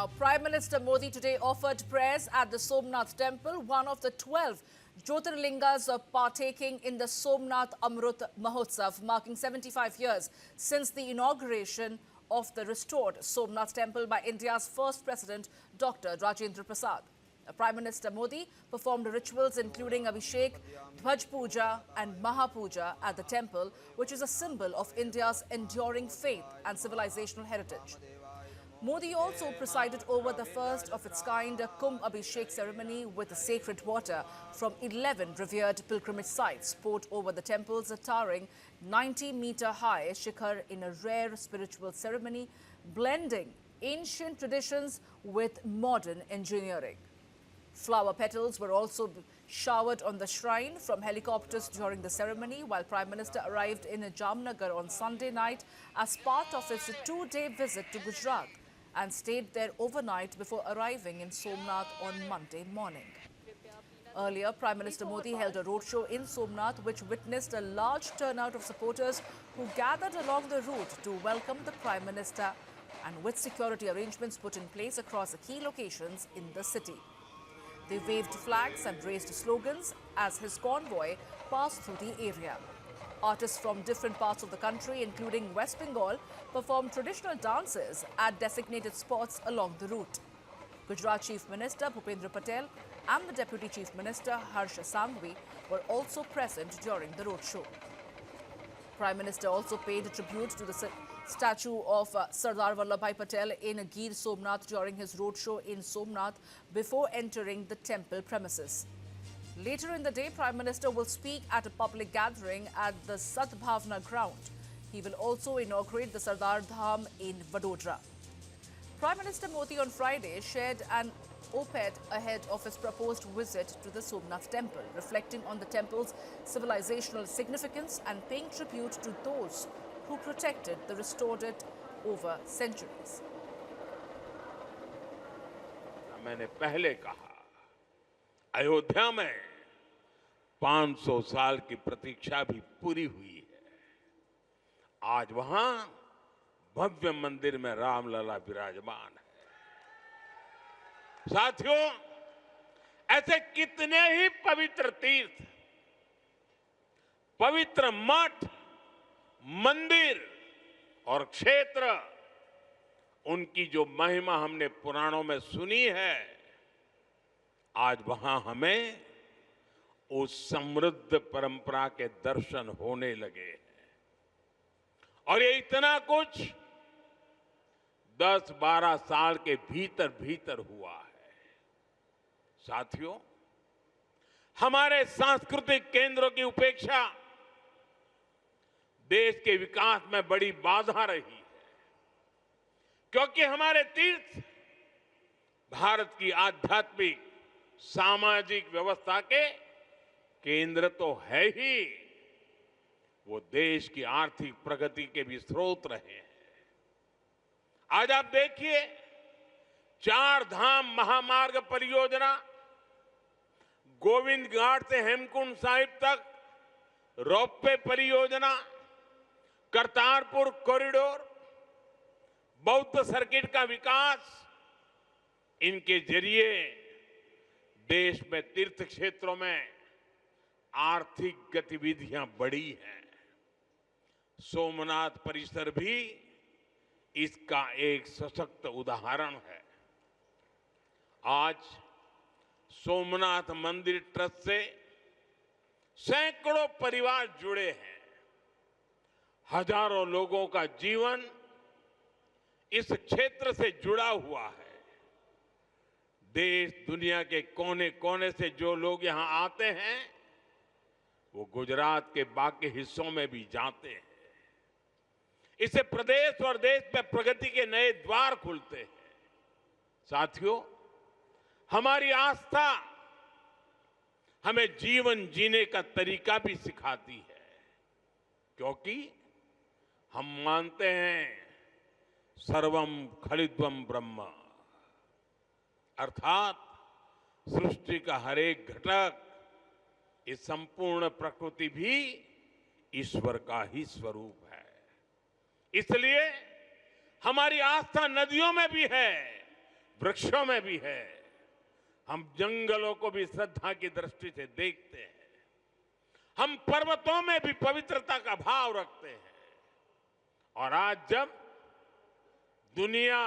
Now, Prime Minister Modi today offered prayers at the Somnath Temple, one of the 12 Jyotirlingas partaking in the Somnath Amrut Mahotsav, marking 75 years since the inauguration of the restored Somnath Temple by India's first President, Dr. Rajendra Prasad. Prime Minister Modi performed rituals including Abhishek, Dhwaj Puja and Mahapuja at the temple, which is a symbol of India's enduring faith and civilizational heritage. Modi also presided over the first of its kind Kumbh Abhishek ceremony with the sacred water from 11 revered pilgrimage sites poured over the temple's towering 90-meter-high shikhar in a rare spiritual ceremony, blending ancient traditions with modern engineering. Flower petals were also showered on the shrine from helicopters during the ceremony, while Prime Minister arrived in Jamnagar on Sunday night as part of his two-day visit to Gujarat and stayed there overnight before arriving in Somnath on Monday morning. Earlier, Prime Minister Modi held a roadshow in Somnath, which witnessed a large turnout of supporters who gathered along the route to welcome the Prime Minister, and with security arrangements put in place across the key locations in the city. They waved flags and raised slogans as his convoy passed through the area. Artists from different parts of the country, including West Bengal, performed traditional dances at designated spots along the route. Gujarat Chief Minister Bhupendra Patel and the Deputy Chief Minister Harsh Sanghvi were also present during the roadshow. Prime Minister also paid tribute to the statue of Sardar Vallabhbhai Patel in Gir Somnath during his roadshow in Somnath before entering the temple premises. Later in the day, Prime Minister will speak at a public gathering at the Sadbhavna ground. He will also inaugurate the Sardar Dham in Vadodara. Prime Minister Modi on Friday shared an op-ed ahead of his proposed visit to the Somnath Temple, reflecting on the temple's civilizational significance and paying tribute to those who protected the restored it over centuries. मैंने पहले कहा, अयोध्या में 500 साल की प्रतीक्षा भी पूरी हुई है। आज वहां भव्य मंदिर में रामलला विराजमान है। साथियों, ऐसे कितने ही पवित्र तीर्थ, पवित्र मठ, मंदिर और क्षेत्र, उनकी जो महिमा हमने पुराणों में सुनी है, आज वहां हमें उस समृद्ध परंपरा के दर्शन होने लगे हैं। और ये इतना कुछ 10-12 साल के भीतर भीतर हुआ है। साथियों, हमारे सांस्कृतिक केंद्रों की उपेक्षा देश के विकास में बड़ी बाधा रही है, क्योंकि हमारे तीर्थ भारत की आध्यात्मिक सामाजिक व्यवस्था के केंद्र तो है ही, वो देश की आर्थिक प्रगति के भी स्रोत रहे हैं। आज आप देखिए, 4 धाम महामार्ग परियोजना, गोविंद घाट से हेमकुंड साहिब तक रोपवे परियोजना, करतारपुर कॉरिडोर, बौद्ध सर्किट का विकास, इनके जरिए देश में तीर्थ क्षेत्रों में आर्थिक गतिविधियां बढ़ी हैं। सोमनाथ परिसर भी इसका एक सशक्त उदाहरण है। आज सोमनाथ मंदिर ट्रस्ट से सैकड़ों परिवार जुड़े हैं। हजारों लोगों का जीवन इस क्षेत्र से जुड़ा हुआ है। देश दुनिया के कोने कोने से जो लोग यहां आते हैं, वो गुजरात के बाकी हिस्सों में भी जाते हैं। इससे प्रदेश और देश में प्रगति के नए द्वार खुलते हैं। साथियों, हमारी आस्था हमें जीवन जीने का तरीका भी सिखाती है, क्योंकि हम मानते हैं सर्वम खलिद्वम ब्रह्म, अर्थात सृष्टि का हर एक घटक, इस संपूर्ण प्रकृति भी ईश्वर का ही स्वरूप है। इसलिए हमारी आस्था नदियों में भी है, वृक्षों में भी है, हम जंगलों को भी श्रद्धा की दृष्टि से देखते हैं, हम पर्वतों में भी पवित्रता का भाव रखते हैं। और आज जब दुनिया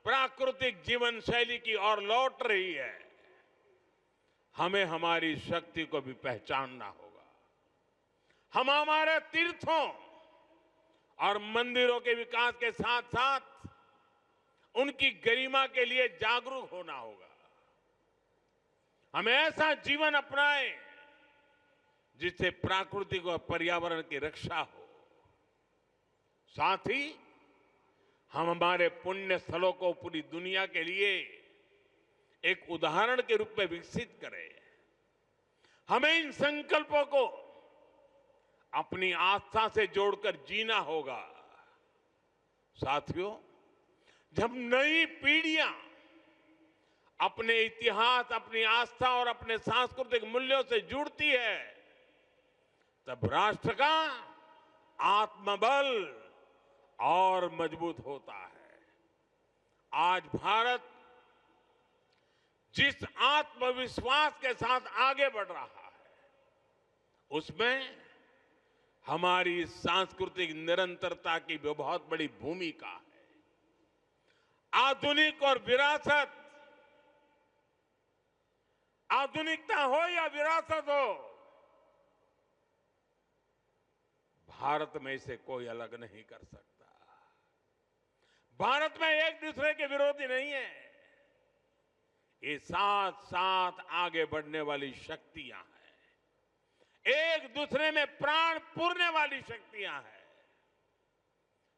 प्राकृतिक जीवन शैली की ओर लौट रही है, हमें हमारी शक्ति को भी पहचानना होगा। हम हमारे तीर्थों और मंदिरों के विकास के साथ साथ उनकी गरिमा के लिए जागरूक होना होगा। हमें ऐसा जीवन अपनाएं जिससे प्राकृतिक और पर्यावरण की रक्षा हो। साथ ही हम हमारे पुण्य स्थलों को पूरी दुनिया के लिए एक उदाहरण के रूप में विकसित करें। हमें इन संकल्पों को अपनी आस्था से जोड़कर जीना होगा। साथियों, जब नई पीढ़ियां अपने इतिहास, अपनी आस्था और अपने सांस्कृतिक मूल्यों से जुड़ती है, तब राष्ट्र का आत्मबल और मजबूत होता है। आज भारत जिस आत्मविश्वास के साथ आगे बढ़ रहा है, उसमें हमारी सांस्कृतिक निरंतरता की भी बहुत बड़ी भूमिका है। आधुनिक और विरासत, आधुनिकता हो या विरासत हो, भारत में इसे कोई अलग नहीं कर सकता। भारत में एक दूसरे के विरोधी नहीं है, ये साथ साथ आगे बढ़ने वाली शक्तियां हैं, एक दूसरे में प्राण पूरने वाली शक्तियां हैं।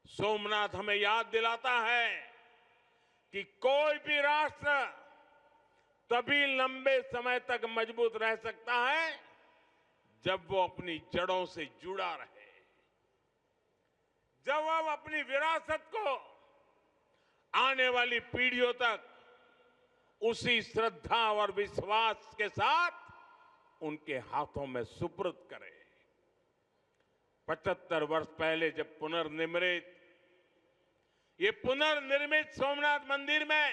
सोमनाथ हमें याद दिलाता है कि कोई भी राष्ट्र तभी लंबे समय तक मजबूत रह सकता है जब वो अपनी जड़ों से जुड़ा रहे, जब हम अपनी विरासत को आने वाली पीढ़ियों तक उसी श्रद्धा और विश्वास के साथ उनके हाथों में सुपुर्द करें। 75 वर्ष पहले जब ये पुनर्निर्मित सोमनाथ मंदिर में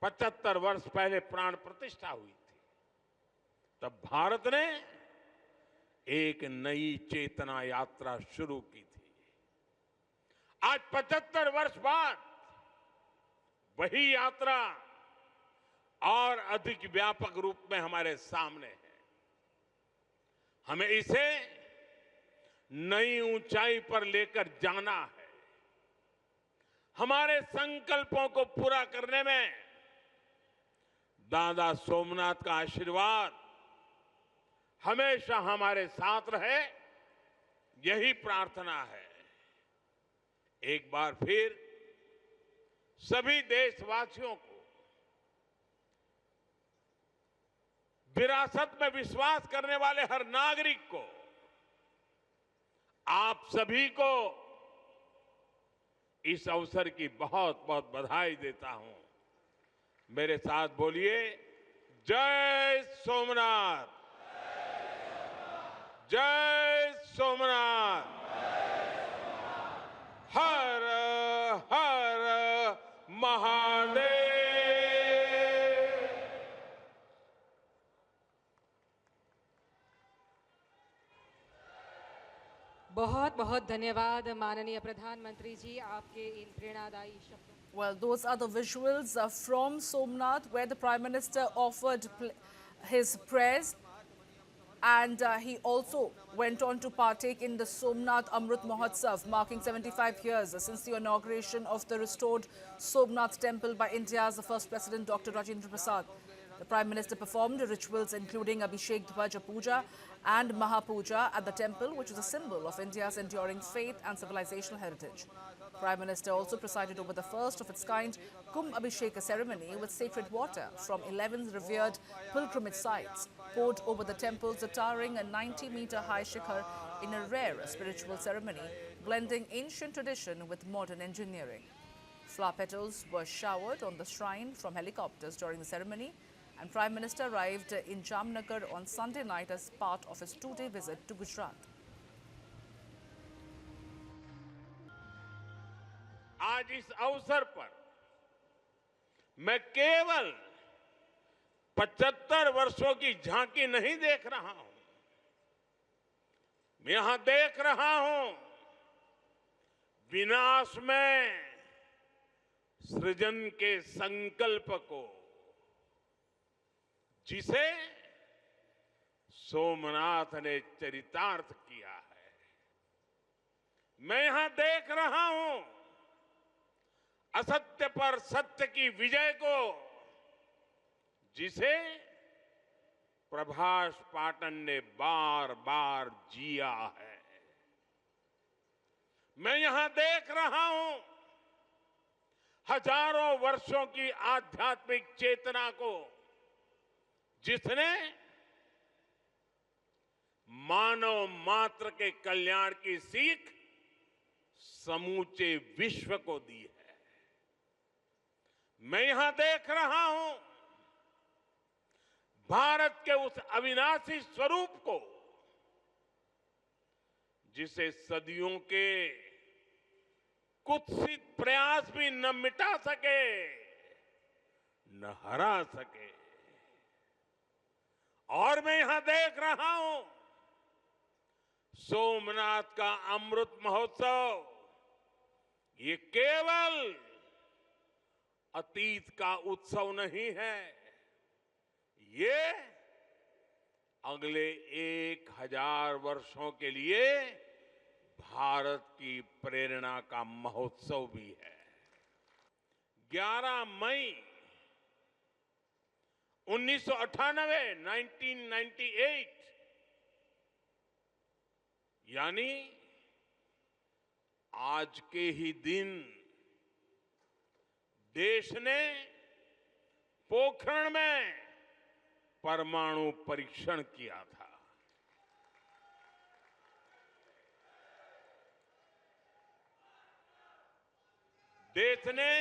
75 वर्ष पहले प्राण प्रतिष्ठा हुई थी, तब भारत ने एक नई चेतना यात्रा शुरू की थी। आज 75 वर्ष बाद वही यात्रा और अधिक व्यापक रूप में हमारे सामने है। हमें इसे नई ऊंचाई पर लेकर जाना है। हमारे संकल्पों को पूरा करने में दादा सोमनाथ का आशीर्वाद हमेशा हमारे साथ रहे, यही प्रार्थना है। एक बार फिर सभी देशवासियों को विरासत में विश्वास करने वाले हर नागरिक को, आप सभी को इस अवसर की बहुत बहुत बधाई देता हूं। मेरे साथ बोलिए, जय सोमनाथ, जय सोमनाथ, हर हर महादेव। बहुत बहुत धन्यवाद माननीय प्रधानमंत्री जी, आपके इन प्रेरणादायी शब्दों। Well, those are the visuals from Somnath, where the Prime Minister offered his prayers, and he also went on to partake in the Somnath Amrit Mahotsav, marking 75 years since the inauguration of the restored Somnath temple by India's first President Dr. Rajendra Prasad. The Prime Minister performed rituals including Abhishek Dhwaja Puja and Mahapuja at the temple, which is a symbol of India's enduring faith and civilizational heritage. Prime Minister also presided over the first of its kind Kumbh Abhishek ceremony with sacred water from 11 revered pilgrimage sites poured over the temple's towering a 90-meter-high shikhar in a rare spiritual ceremony, blending ancient tradition with modern engineering. Flower petals were showered on the shrine from helicopters during the ceremony, and Prime Minister arrived in Jamnagar on Sunday night as part of his two-day visit to Gujarat. आज इस अवसर पर मैं केवल 75 वर्षों की झांकी नहीं देख रहा हूं, मैं यहां देख रहा हूं विनाश में सृजन के संकल्प को, जिसे सोमनाथ ने चरितार्थ किया है। मैं यहां देख रहा हूं असत्य पर सत्य की विजय को, जिसे प्रभास पाटन ने बार बार जिया है। मैं यहां देख रहा हूं हजारों वर्षों की आध्यात्मिक चेतना को, जिसने मानव मात्र के कल्याण की सीख समूचे विश्व को दी है। मैं यहां देख रहा हूं भारत के उस अविनाशी स्वरूप को, जिसे सदियों के कुत्सित प्रयास भी न मिटा सके, न हरा सके। और मैं यहां देख रहा हूं सोमनाथ का अमृत महोत्सव, ये केवल अतीत का उत्सव नहीं है, ये अगले 1000 वर्षों के लिए भारत की प्रेरणा का महोत्सव भी है। 11 मई 1998 यानी आज के ही दिन देश ने पोखरण में परमाणु परीक्षण किया था। देश ने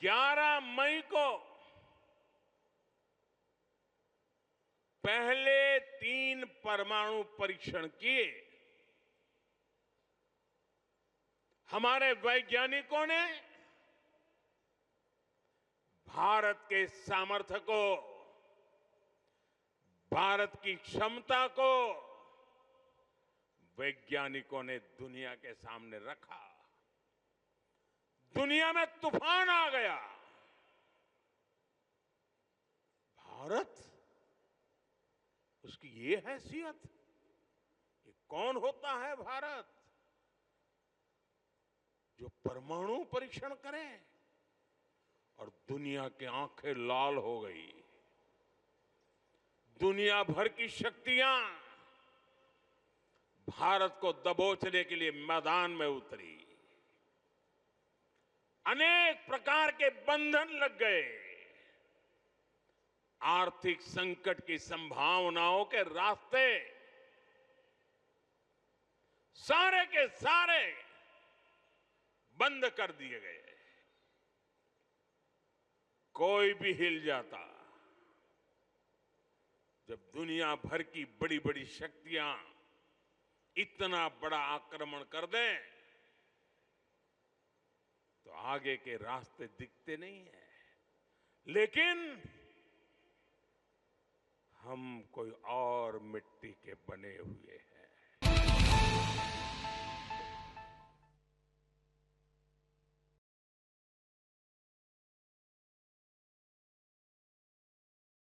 11 मई को पहले 3 परमाणु परीक्षण किए। हमारे वैज्ञानिकों ने भारत के सामर्थ्य को, भारत की क्षमता को वैज्ञानिकों ने दुनिया के सामने रखा। दुनिया में तूफान आ गया। भारत, उसकी ये हैसियत, ये कौन होता है भारत जो परमाणु परीक्षण करे? और दुनिया की आंखें लाल हो गई। दुनिया भर की शक्तियां भारत को दबोचने के लिए मैदान में उतरी। अनेक प्रकार के बंधन लग गए। आर्थिक संकट की संभावनाओं के रास्ते सारे के सारे बंद कर दिए गए। कोई भी हिल जाता। जब दुनिया भर की बड़ी बड़ी शक्तियां इतना बड़ा आक्रमण कर दें, तो आगे के रास्ते दिखते नहीं है। लेकिन हम कोई और मिट्टी के बने हुए हैं।